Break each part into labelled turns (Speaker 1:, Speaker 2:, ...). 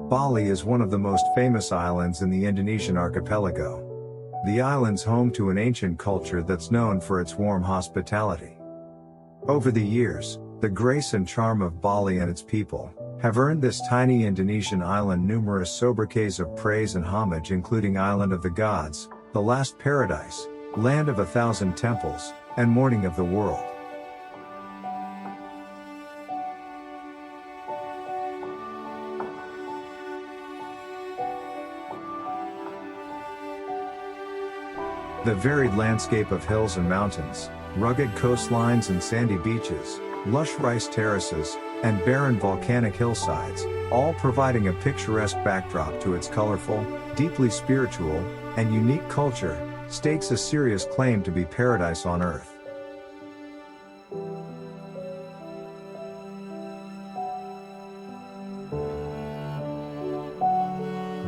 Speaker 1: Bali is one of the most famous islands in the Indonesian archipelago. The island's home to an ancient culture that's known for its warm hospitality. Over the years, the grace and charm of Bali and its people have earned this tiny Indonesian island numerous sobriquets of praise and homage, including Island of the Gods, the Last Paradise, Land of 1,000 Temples, and Morning of the World. The varied landscape of hills and mountains, rugged coastlines and sandy beaches, lush rice terraces, and barren volcanic hillsides, all providing a picturesque backdrop to its colorful, deeply spiritual, and unique culture, stakes a serious claim to be paradise on earth.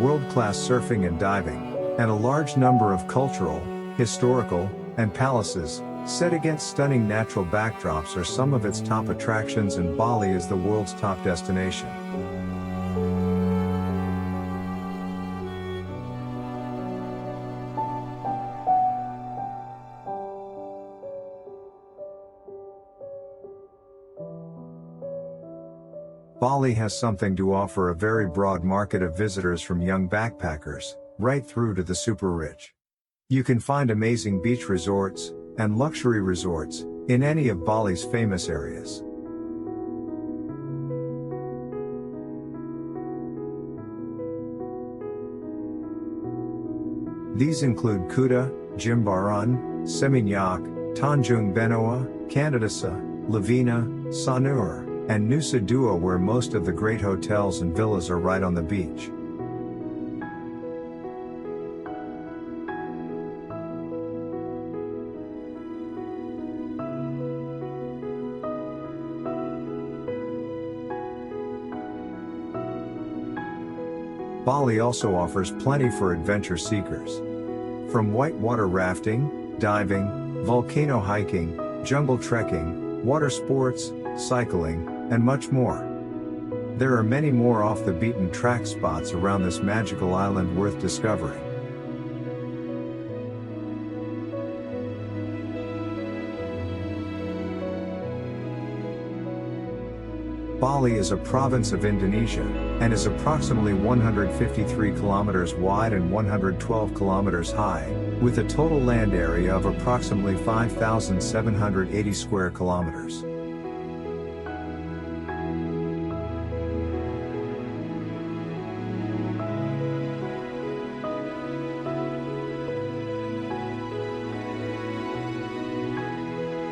Speaker 1: World-class surfing and diving, and a large number of cultural, historical, and palaces, set against stunning natural backdrops are some of its top attractions, and Bali is the world's top destination. Bali has something to offer: a very broad market of visitors, from young backpackers, right through to the super rich. You can find amazing beach resorts, and luxury resorts, in any of Bali's famous areas. These include Kuta, Jimbaran, Seminyak, Tanjung Benoa, Candidasa, Lavina, Sanur, and Nusa Dua, where most of the great hotels and villas are right on the beach. Bali also offers plenty for adventure seekers. From whitewater rafting, diving, volcano hiking, jungle trekking, water sports, cycling, and much more. There are many more off-the-beaten-track spots around this magical island worth discovering. Bali is a province of Indonesia, and is approximately 153 kilometers wide and 112 kilometers high, with a total land area of approximately 5,780 square kilometers.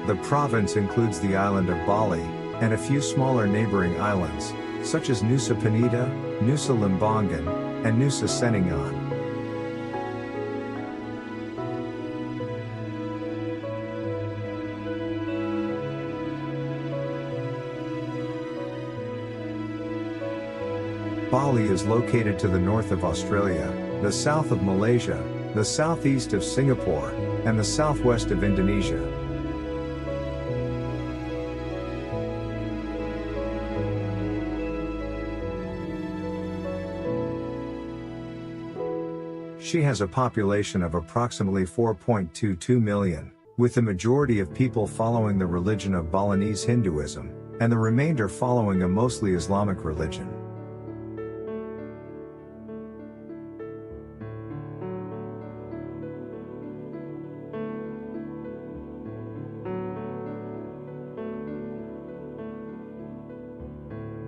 Speaker 1: The province includes the island of Bali, and a few smaller neighboring islands, such as Nusa Penida, Nusa Lembongan, and Nusa Seningan. Bali is located to the north of Australia, the south of Malaysia, the southeast of Singapore, and the southwest of Indonesia. She has a population of approximately 4.22 million, with the majority of people following the religion of Balinese Hinduism, and the remainder following a mostly Islamic religion.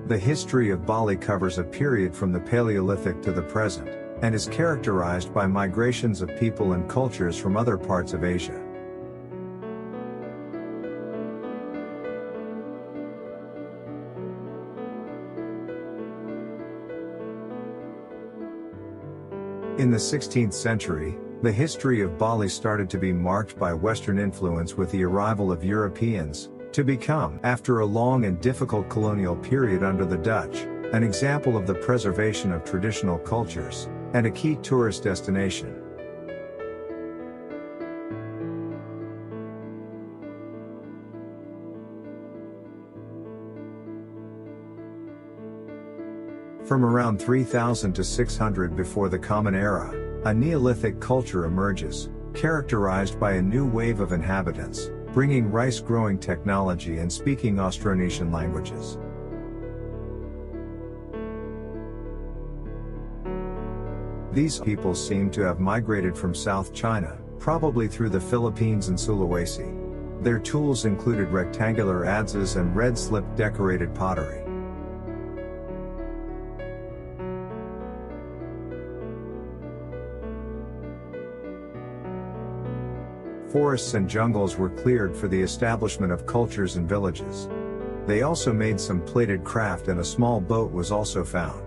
Speaker 1: The history of Bali covers a period from the Paleolithic to the present, and is characterized by migrations of people and cultures from other parts of Asia. In the 16th century, the history of Bali started to be marked by Western influence with the arrival of Europeans, to become, after a long and difficult colonial period under the Dutch, an example of the preservation of traditional cultures, and a key tourist destination. From around 3000 to 600 before the Common Era, a Neolithic culture emerges, characterized by a new wave of inhabitants, bringing rice-growing technology and speaking Austronesian languages. These peoples seem to have migrated from South China, probably through the Philippines and Sulawesi. Their tools included rectangular adzes and red slip decorated pottery. Forests and jungles were cleared for the establishment of cultures and villages. They also made some plated craft, and a small boat was also found.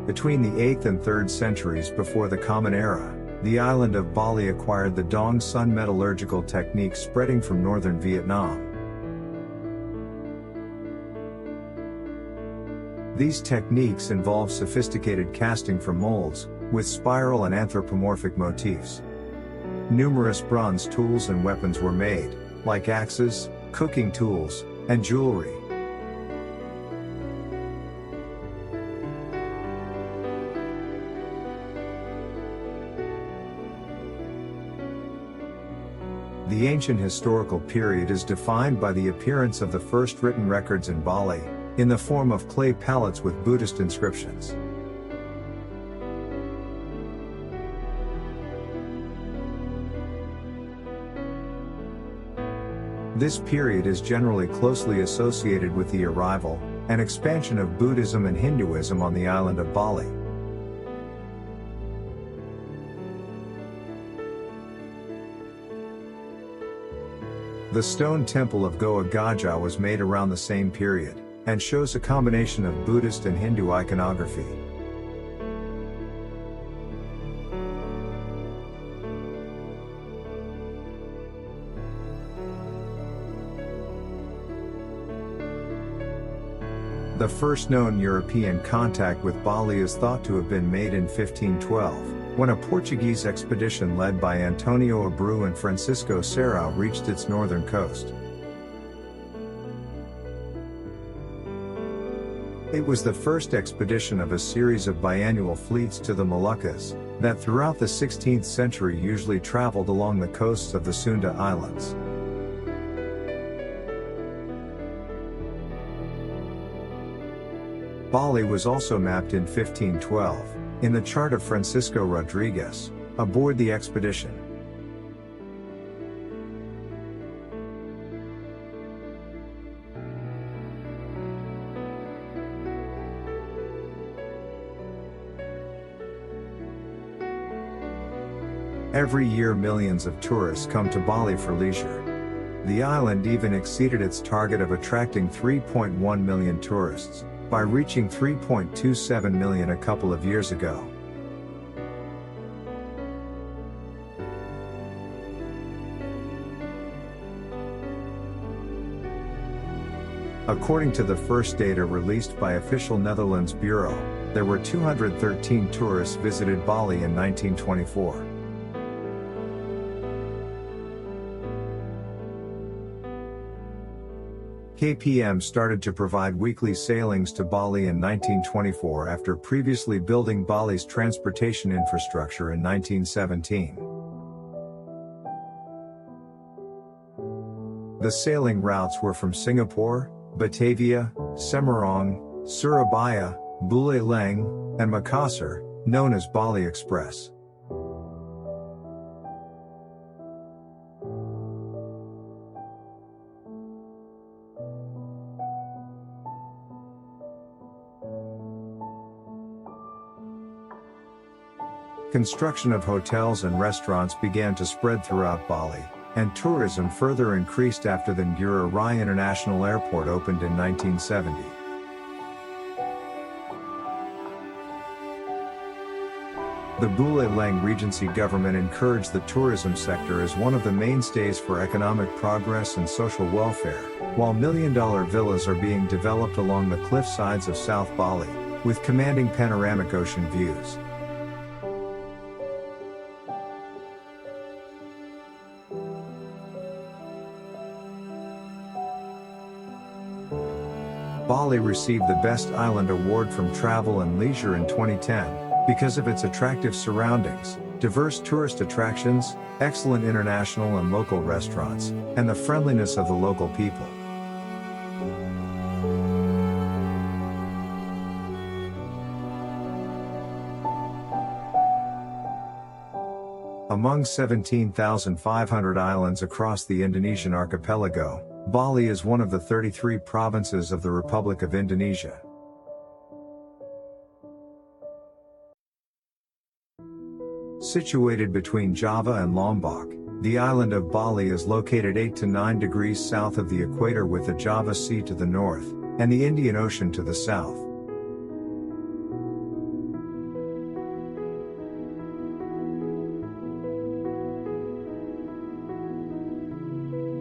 Speaker 1: Between the 8th and 3rd centuries before the Common Era, the island of Bali acquired the Dong Sun metallurgical techniques spreading from northern Vietnam. These techniques involve sophisticated casting from molds, with spiral and anthropomorphic motifs. Numerous bronze tools and weapons were made, like axes, cooking tools, and jewelry. The ancient historical period is defined by the appearance of the first written records in Bali, in the form of clay palettes with Buddhist inscriptions. This period is generally closely associated with the arrival and expansion of Buddhism and Hinduism on the island of Bali. The stone temple of Goa Gajah was made around the same period, and shows a combination of Buddhist and Hindu iconography. The first known European contact with Bali is thought to have been made in 1512. When a Portuguese expedition led by Antonio Abreu and Francisco Serrao reached its northern coast. It was the first expedition of a series of biannual fleets to the Moluccas, that throughout the 16th century usually traveled along the coasts of the Sunda Islands. Bali was also mapped in 1512, in the chart of Francisco Rodriguez, aboard the expedition. Every year millions of tourists come to Bali for leisure. The island even exceeded its target of attracting 3.1 million tourists, by reaching 3.27 million a couple of years ago. According to the first data released by official Netherlands Bureau, there were 213 tourists visited Bali in 1924. KPM started to provide weekly sailings to Bali in 1924 after previously building Bali's transportation infrastructure in 1917. The sailing routes were from Singapore, Batavia, Semarang, Surabaya, Buleleng, and Makassar, known as Bali Express. Construction of hotels and restaurants began to spread throughout Bali, and tourism further increased after the Ngurah Rai International Airport opened in 1970. The Buleleng Regency government encouraged the tourism sector as one of the mainstays for economic progress and social welfare, while million-dollar villas are being developed along the cliff sides of South Bali, with commanding panoramic ocean views. Bali received the Best Island Award from Travel and Leisure in 2010, because of its attractive surroundings, diverse tourist attractions, excellent international and local restaurants, and the friendliness of the local people. Among 17,500 islands across the Indonesian archipelago, Bali is one of the 33 provinces of the Republic of Indonesia. Situated between Java and Lombok, the island of Bali is located 8 to 9 degrees south of the equator with the Java Sea to the north, and the Indian Ocean to the south.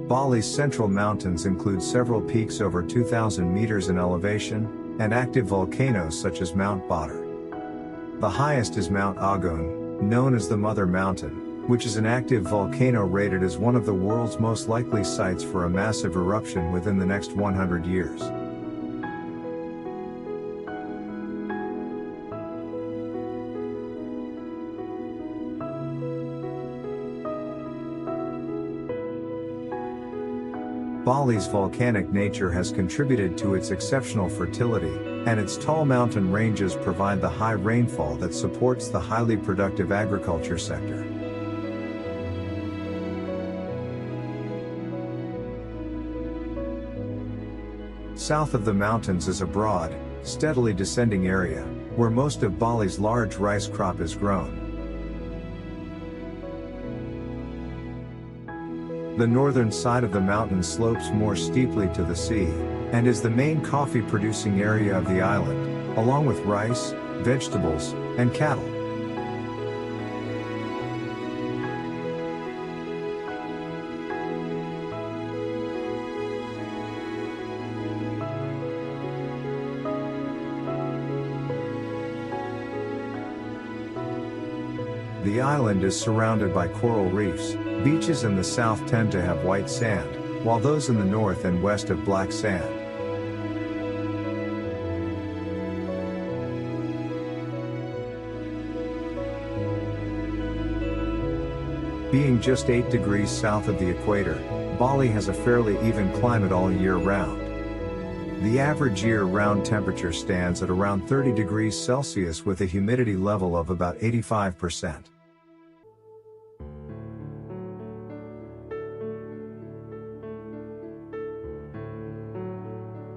Speaker 1: Bali's central mountains include several peaks over 2,000 meters in elevation, and active volcanoes such as Mount Batur. The highest is Mount Agung, known as the Mother Mountain, which is an active volcano rated as one of the world's most likely sites for a massive eruption within the next 100 years. Bali's volcanic nature has contributed to its exceptional fertility, and its tall mountain ranges provide the high rainfall that supports the highly productive agriculture sector. South of the mountains is a broad, steadily descending area, where most of Bali's large rice crop is grown. The northern side of the mountain slopes more steeply to the sea, and is the main coffee-producing area of the island, along with rice, vegetables, and cattle. The island is surrounded by coral reefs. Beaches in the south tend to have white sand, while those in the north and west have black sand. Being just 8 degrees south of the equator, Bali has a fairly even climate all year round. The average year-round temperature stands at around 30 degrees Celsius with a humidity level of about 85%.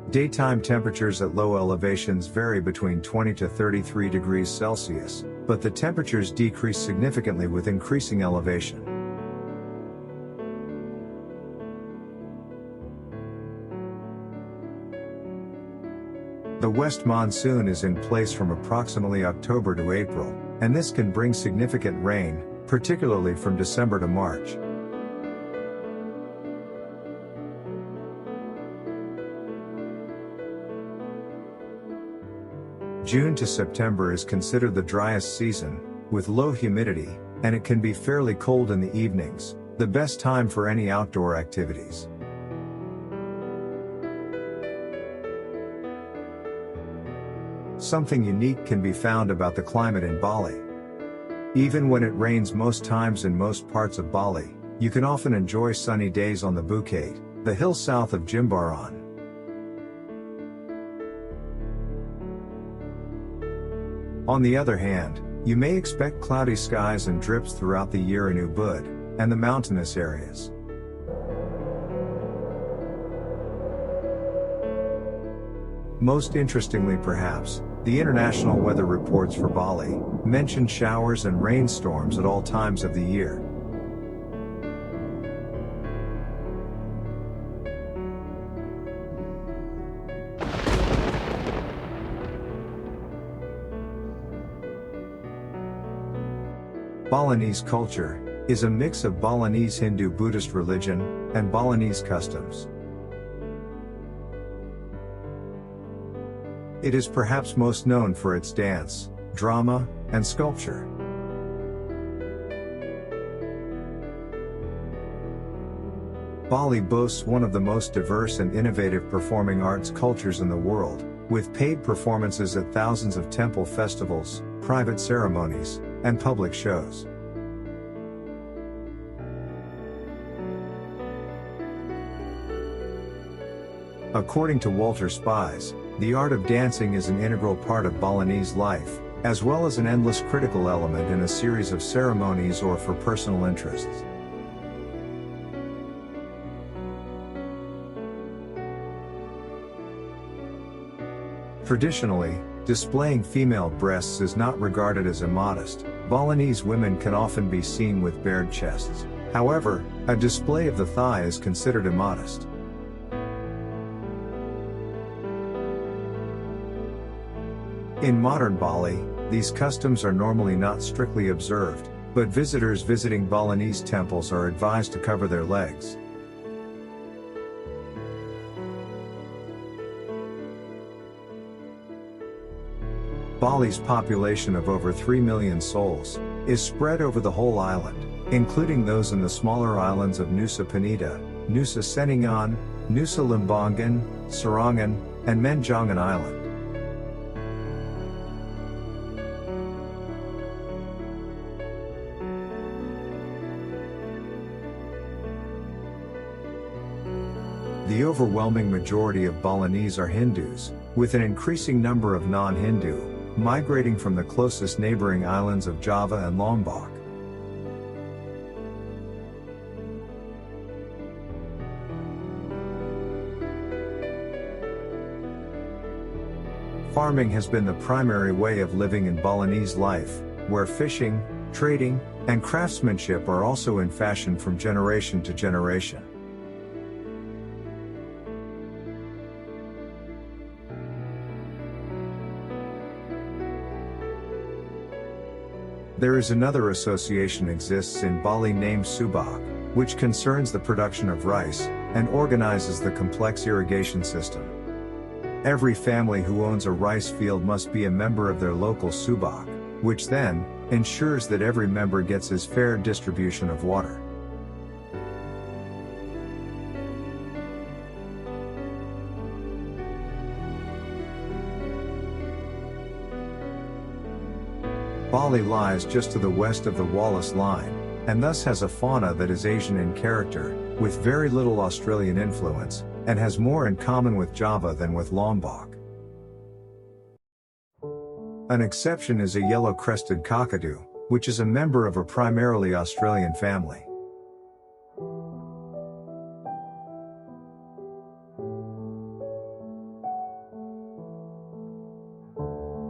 Speaker 1: Daytime temperatures at low elevations vary between 20 to 33 degrees Celsius, but the temperatures decrease significantly with increasing elevation. The west monsoon is in place from approximately October to April, and this can bring significant rain, particularly from December to March. June to September is considered the driest season, with low humidity, and it can be fairly cold in the evenings, the best time for any outdoor activities. Something unique can be found about the climate in Bali. Even when it rains most times in most parts of Bali, you can often enjoy sunny days on the Bukit, the hill south of Jimbaran. On the other hand, you may expect cloudy skies and drips throughout the year in Ubud, and the mountainous areas. Most interestingly perhaps, the international weather reports for Bali mention showers and rainstorms at all times of the year. Balinese culture is a mix of Balinese Hindu-Buddhist religion and Balinese customs. It is perhaps most known for its dance, drama, and sculpture. Bali boasts one of the most diverse and innovative performing arts cultures in the world, with paid performances at thousands of temple festivals, private ceremonies, and public shows. According to Walter Spies, the art of dancing is an integral part of Balinese life, as well as an endless critical element in a series of ceremonies or for personal interests. Traditionally, displaying female breasts is not regarded as immodest. Balinese women can often be seen with bared chests. However, a display of the thigh is considered immodest. In modern Bali, these customs are normally not strictly observed, but visitors visiting Balinese temples are advised to cover their legs. Bali's population of over 3 million souls is spread over the whole island, including those in the smaller islands of Nusa Penida, Nusa Ceningan, Nusa Lembongan, Serangan, and Menjangan Island. The overwhelming majority of Balinese are Hindus, with an increasing number of non-Hindu migrating from the closest neighboring islands of Java and Lombok. Farming has been the primary way of living in Balinese life, where fishing, trading, and craftsmanship are also in fashion from generation to generation. There is another association exists in Bali named Subak, which concerns the production of rice, and organizes the complex irrigation system. Every family who owns a rice field must be a member of their local Subak, which then ensures that every member gets his fair distribution of water. Bali lies just to the west of the Wallace Line, and thus has a fauna that is Asian in character, with very little Australian influence, and has more in common with Java than with Lombok. An exception is a yellow-crested kakadu, which is a member of a primarily Australian family.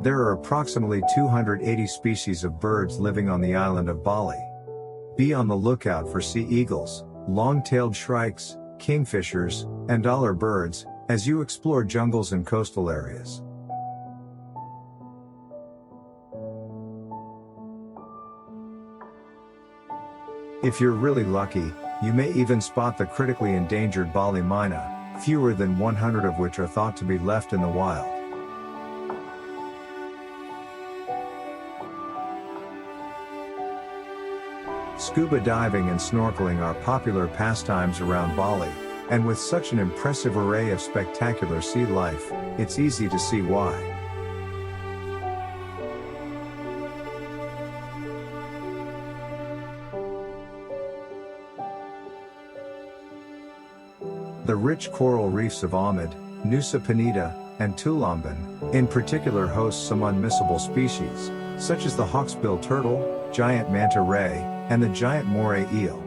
Speaker 1: There are approximately 280 species of birds living on the island of Bali. Be on the lookout for sea eagles, long-tailed shrikes, kingfishers, and dollar birds, as you explore jungles and coastal areas. If you're really lucky, you may even spot the critically endangered Bali myna, fewer than 100 of which are thought to be left in the wild. Scuba diving and snorkeling are popular pastimes around Bali, and with such an impressive array of spectacular sea life, it's easy to see why. The rich coral reefs of Ahmed, Nusa Penida, and Tulamban, in particular host some unmissable species, such as the hawksbill turtle, giant manta ray, and the giant moray eel.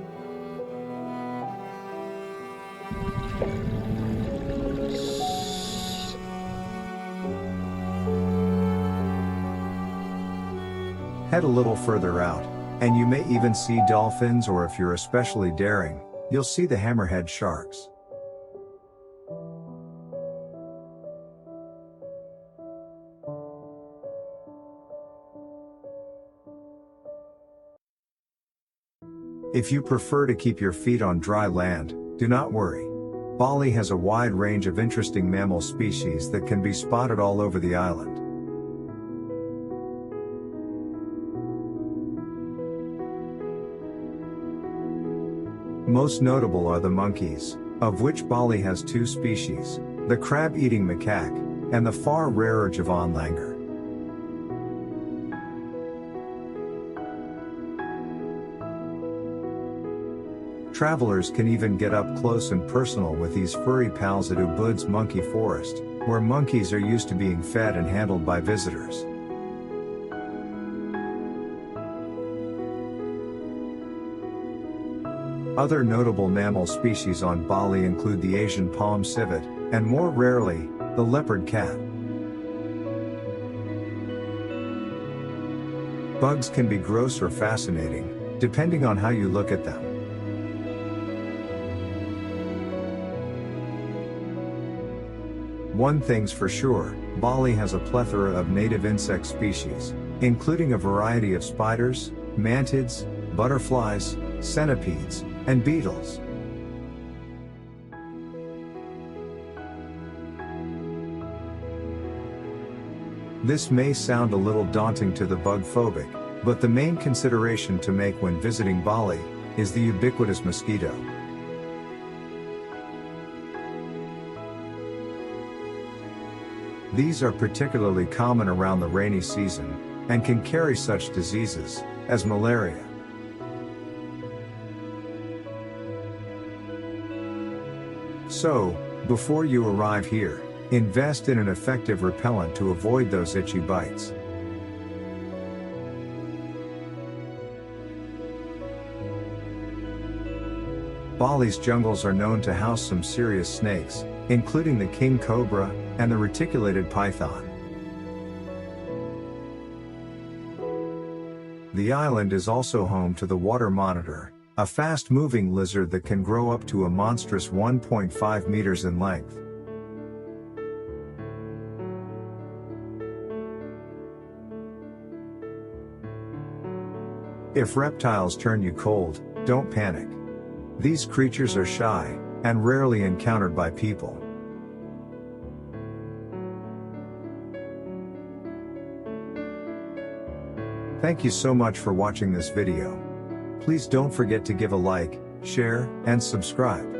Speaker 1: Head a little further out, and you may even see dolphins, or if you're especially daring, you'll see the hammerhead sharks. If you prefer to keep your feet on dry land, do not worry. Bali has a wide range of interesting mammal species that can be spotted all over the island. Most notable are the monkeys, of which Bali has two species, the crab-eating macaque, and the far rarer Javan langur. Travelers can even get up close and personal with these furry pals at Ubud's Monkey Forest, where monkeys are used to being fed and handled by visitors. Other notable mammal species on Bali include the Asian palm civet, and more rarely, the leopard cat. Bugs can be gross or fascinating, depending on how you look at them. One thing's for sure, Bali has a plethora of native insect species, including a variety of spiders, mantids, butterflies, centipedes, and beetles. This may sound a little daunting to the bug phobic, but the main consideration to make when visiting Bali is the ubiquitous mosquito. These are particularly common around the rainy season, and can carry such diseases as malaria. So, before you arrive here, invest in an effective repellent to avoid those itchy bites. Bali's jungles are known to house some serious snakes, including the king cobra and the reticulated python. The island is also home to the water monitor, a fast-moving lizard that can grow up to a monstrous 1.5 meters in length. If reptiles turn you cold, don't panic. These creatures are shy, and rarely encountered by people. Thank you so much for watching this video. Please don't forget to give a like, share, and subscribe.